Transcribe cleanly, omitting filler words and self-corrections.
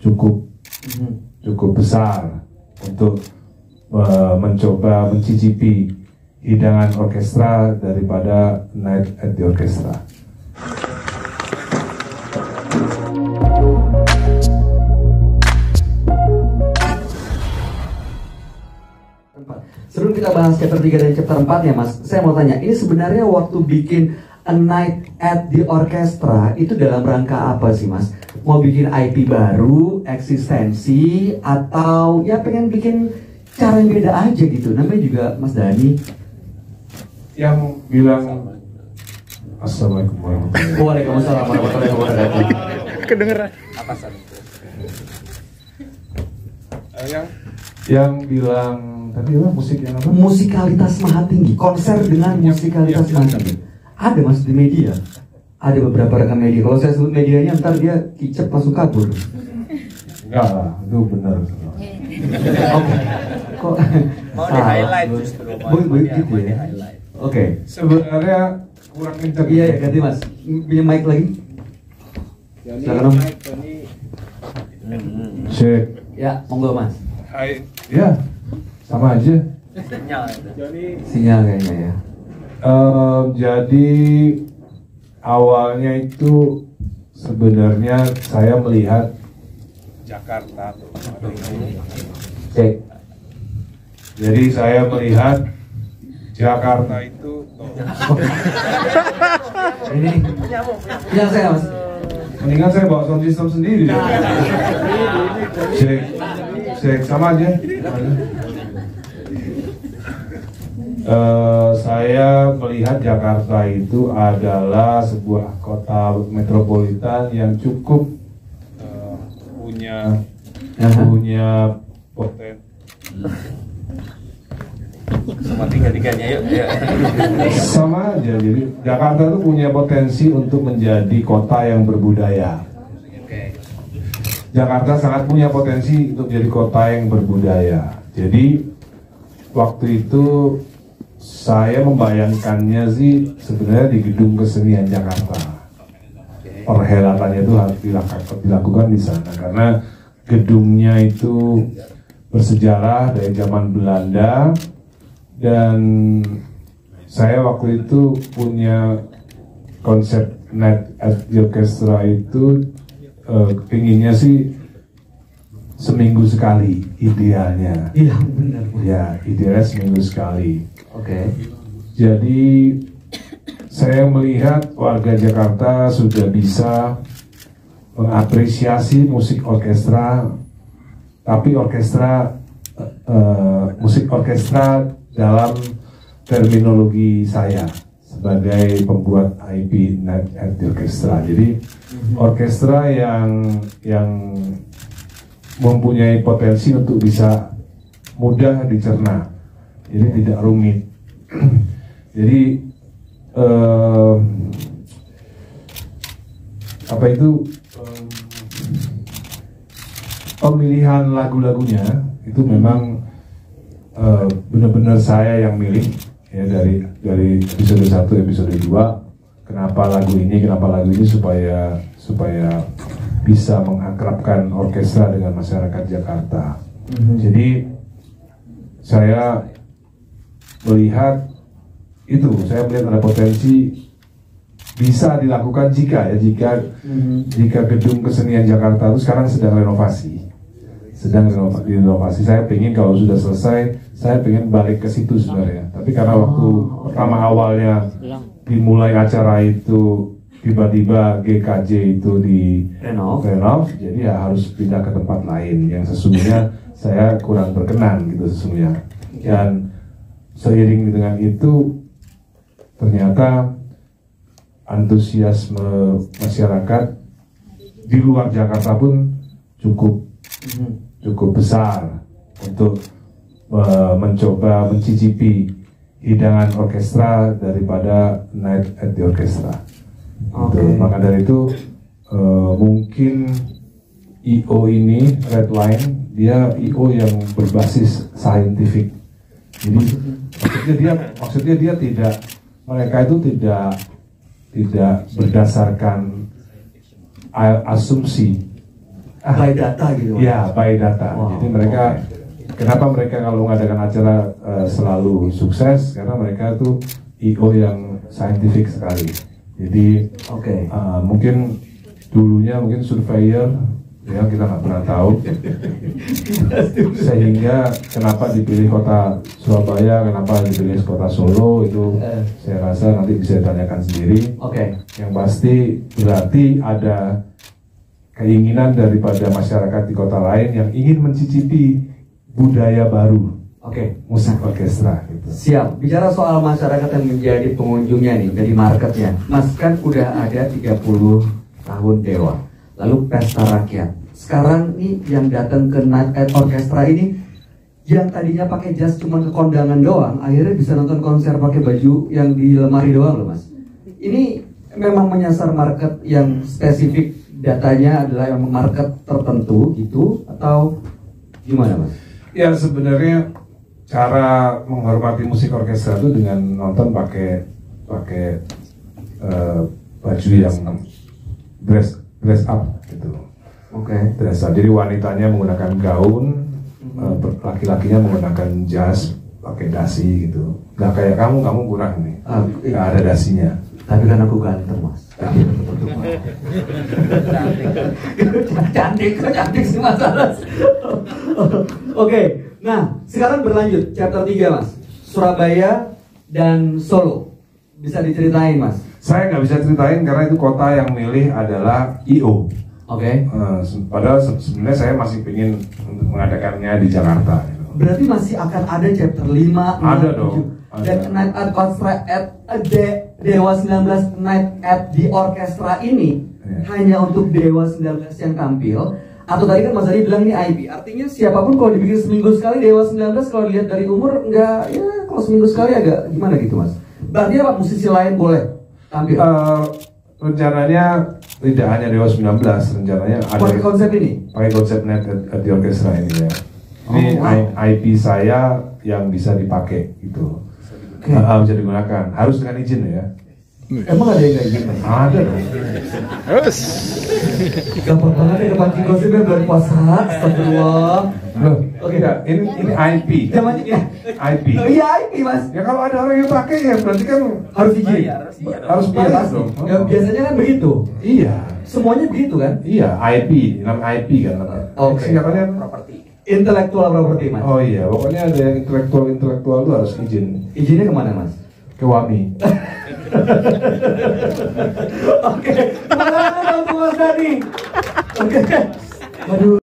cukup besar untuk mencoba mencicipi hidangan orkestra daripada Night at the Orchestra. Sebelum kita bahas chapter 3 dan chapter 4 ya Mas, saya mau tanya, ini sebenarnya waktu bikin A Night at the Orchestra itu dalam rangka apa sih Mas? Mau bikin IP baru, eksistensi, atau ya pengen bikin cara yang beda aja gitu? Namanya juga Mas Dhani. Yang bilang Assalamualaikum warahmatullahi wabarakatuh. Waalaikumsalam warahmatullahi wabarakatuh. Kedengeran. Yang bilang tadi lah musik yang apa? Musikalitas maha tinggi, konser dengan musikalitas maha tinggi. Ada Mas di media, ada beberapa rekan media. Kalau saya sebut medianya ntar dia kicep langsung kabur. Enggak lah, itu benar. Oke. Kok Mau di highlight justru. Gitu ya. Oke. Sebenarnya kurang kencang. Iya ya, ganti Mas. Punya mic lagi. Silakan Om. Cek. Ya, monggo Mas. Hai. Ya, sama aja. Sinyal kayaknya ya. Jadi awalnya itu sebenarnya saya melihat Jakarta. Cek. Jadi saya melihat Jakarta itu. Ini yang saya Mas. Mendingan saya bawa sound system sendiri. Cek sama aja. Saya melihat Jakarta itu adalah sebuah kota metropolitan yang cukup punya potensi. Sama tiga-tiganya yuk. Sama aja, jadi Jakarta itu punya potensi untuk menjadi kota yang berbudaya. Jakarta sangat punya potensi untuk jadi kota yang berbudaya. Jadi waktu itu saya membayangkannya sih sebenarnya di Gedung Kesenian Jakarta. Perhelatannya itu harus dilakukan di sana karena gedungnya itu bersejarah dari zaman Belanda. Dan saya waktu itu punya konsep Night at the Orchestra itu pinginnya sih seminggu sekali idealnya. Iya benar. Ya idealnya seminggu sekali. Oke. Jadi saya melihat warga Jakarta sudah bisa mengapresiasi musik orkestra, tapi musik orkestra dalam terminologi saya sebagai pembuat IP Night at the Orchestra. Jadi orkestra yang mempunyai potensi untuk bisa mudah dicerna, jadi tidak rumit. Jadi pemilihan lagu-lagunya itu memang benar-benar saya yang milih ya, dari episode 1 episode 2 kenapa lagu ini supaya bisa mengakrabkan orkestra dengan masyarakat Jakarta. Jadi saya melihat ada potensi bisa dilakukan jika Gedung Kesenian Jakarta itu sekarang sedang renovasi. Saya pengen kalau sudah selesai, saya pengen balik ke situ sebenarnya. Tapi karena waktu pertama awalnya dimulai acara itu tiba-tiba GKJ itu di renov, jadi ya harus pindah ke tempat lain yang sesungguhnya saya kurang berkenan gitu sesungguhnya. Dan seiring dengan itu ternyata antusiasme masyarakat di luar Jakarta pun cukup besar untuk mencoba mencicipi hidangan orkestra daripada Night at the Orchestra. Maka dari itu mungkin IO ini Redline dia IO yang berbasis saintifik. Jadi maksudnya dia tidak, mereka itu tidak berdasarkan asumsi, by data gitu. Ya, by data. Wow. Jadi mereka, kenapa mereka kalau mengadakan acara selalu sukses? Karena mereka tuh IO yang scientific sekali. Jadi mungkin dulunya mungkin surveyor, ya kita nggak pernah tahu. Sehingga kenapa dipilih kota Surabaya, kenapa dipilih kota Solo itu saya rasa nanti bisa ditanyakan sendiri. Yang pasti berarti ada keinginan daripada masyarakat di kota lain yang ingin mencicipi budaya baru. Musik orkestra gitu. Siap. Bicara soal masyarakat yang menjadi pengunjungnya nih, jadi marketnya. Mas kan udah ada 30 tahun Dewa. Lalu pesta rakyat. Sekarang nih yang datang ke Night at Orchestra ini, yang tadinya pakai jas cuma ke kondangan doang, akhirnya bisa nonton konser pakai baju yang di lemari doang loh Mas. Ini memang menyasar market yang spesifik, datanya adalah yang market tertentu gitu, atau gimana Mas? Ya sebenarnya cara menghormati musik orkestra itu dengan nonton pakai baju yang dress up gitu. Dress up. Jadi wanitanya menggunakan gaun, laki-lakinya menggunakan jas, pakai dasi gitu. Nggak kayak kamu kurang nih. Nggak ada dasinya. Tapi kan aku ganteng Mas. Cantik sih Mas. Nah sekarang berlanjut chapter 3 Mas. Surabaya dan Solo. Bisa diceritain Mas? Saya nggak bisa ceritain karena itu kota yang milih adalah IO. Padahal sebenarnya saya masih ingin mengadakannya di Jakarta. Gitu. Berarti masih akan ada chapter 5, 6, ada dong. Dan Night at Orchestra at Dewa 19 Night at the Orchestra ini hanya untuk Dewa 19 yang tampil. Atau tadi kan Mas Adi bilang ini IP. Artinya siapapun kalau dibikin seminggu sekali Dewa 19 kalau dilihat dari umur enggak, ya kalau seminggu sekali agak gimana gitu Mas. Berarti apa musisi lain boleh tampil? Rencananya tidak hanya Dewa 19, rencananya ada pakai konsep ini? Pakai konsep Night at the Orchestra ini ya. Ini IP saya yang bisa dipakai gitu. Bisa digunakan, harus dengan izin ya. Emang ada yang kayak gitu? Ada dong. Terus gampang banget ya kepancing gosipnya bulan puasa. Astagfirullah. Ini IP. IP. Oh iya IP Mas. Ya kalau ada orang yang pakai ya berarti kan harus izin. Harus bayar dong. Ya, biasanya kan begitu. Iya. Semuanya begitu kan? Iya, IP, namanya IP kan. Singkatannya properti. Intellectual property Mas. Oh iya, pokoknya ada yang intelektual itu harus izin. Izinnya kemana Mas? Ke WAMI. Mana dong Mas Dani? Aduh.